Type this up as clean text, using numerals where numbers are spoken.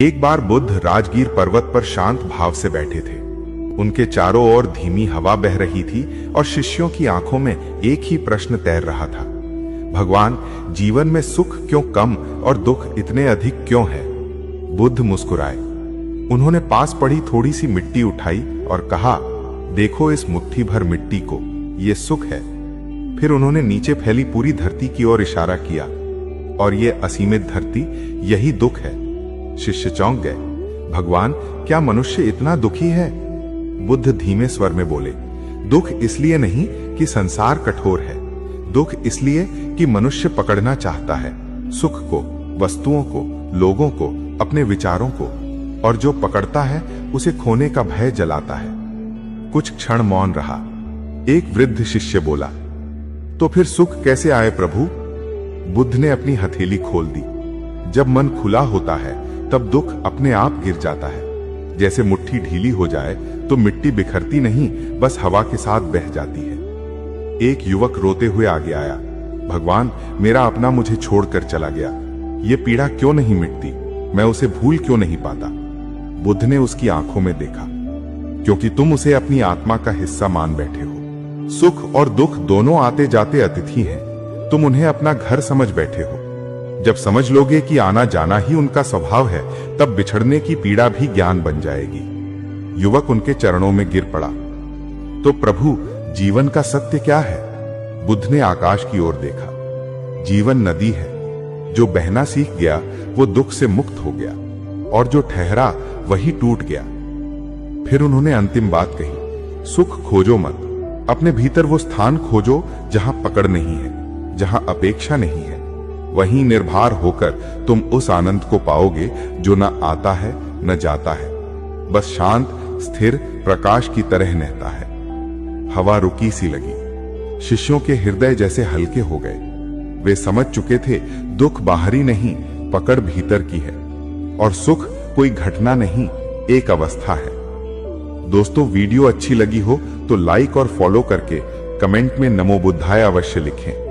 एक बार बुद्ध राजगीर पर्वत पर शांत भाव से बैठे थे। उनके चारों ओर धीमी हवा बह रही थी और शिष्यों की आंखों में एक ही प्रश्न तैर रहा था, भगवान, जीवन में सुख क्यों कम और दुख इतने अधिक क्यों है? बुद्ध मुस्कुराए। उन्होंने पास पड़ी थोड़ी सी मिट्टी उठाई और कहा, देखो इस मुट्ठी भर मिट्टी को, ये सुख है। फिर उन्होंने नीचे फैली पूरी धरती की ओर इशारा किया, और ये असीमित धरती, यही दुख है। शिष्य चौंक गए। भगवान, क्या मनुष्य इतना दुखी है? बुद्ध धीमे स्वर में बोले, दुख इसलिए नहीं कि संसार कठोर है, दुख इसलिए कि मनुष्य पकड़ना चाहता है सुख को, वस्तुओं को, लोगों को, अपने विचारों को, और जो पकड़ता है उसे खोने का भय जलाता है। कुछ क्षण मौन रहा। एक वृद्ध शिष्य बोला, तो फिर सुख कैसे आए प्रभु? बुद्ध ने अपनी हथेली खोल दी। जब मन खुला होता है तब दुख अपने आप गिर जाता है। जैसे मुट्ठी ढीली हो जाए तो मिट्टी बिखरती नहीं, बस हवा के साथ बह जाती है। एक युवक रोते हुए आगे आया, भगवान, मेरा अपना मुझे छोड़कर चला गया। ये पीड़ा क्यों नहीं मिटती? मैं उसे भूल क्यों नहीं पाता? बुद्ध ने उसकी आंखों में देखा, क्योंकि तुम उसे अपनी आत्मा का हिस्सा मान बैठे हो। सुख और दुख दोनों आते जाते अतिथि हैं, तुम उन्हें अपना घर समझ बैठे हो। जब समझ लोगे कि आना जाना ही उनका स्वभाव है, तब बिछड़ने की पीड़ा भी ज्ञान बन जाएगी। युवक उनके चरणों में गिर पड़ा। तो प्रभु, जीवन का सत्य क्या है? बुद्ध ने आकाश की ओर देखा। जीवन नदी है, जो बहना सीख गया वो दुख से मुक्त हो गया, और जो ठहरा वही टूट गया। फिर उन्होंने अंतिम बात कही, सुख खोजो मत, अपने भीतर वो स्थान खोजो जहां पकड़ नहीं है, जहां अपेक्षा नहीं है। वहीं निर्भर होकर तुम उस आनंद को पाओगे जो न आता है न जाता है, बस शांत स्थिर प्रकाश की तरह रहता है। हवा रुकी सी लगी। शिष्यों के हृदय जैसे हल्के हो गए। वे समझ चुके थे, दुख बाहरी नहीं, पकड़ भीतर की है, और सुख कोई घटना नहीं, एक अवस्था है। दोस्तों, वीडियो अच्छी लगी हो तो लाइक और फॉलो करके कमेंट में नमो बुद्धाय अवश्य लिखें।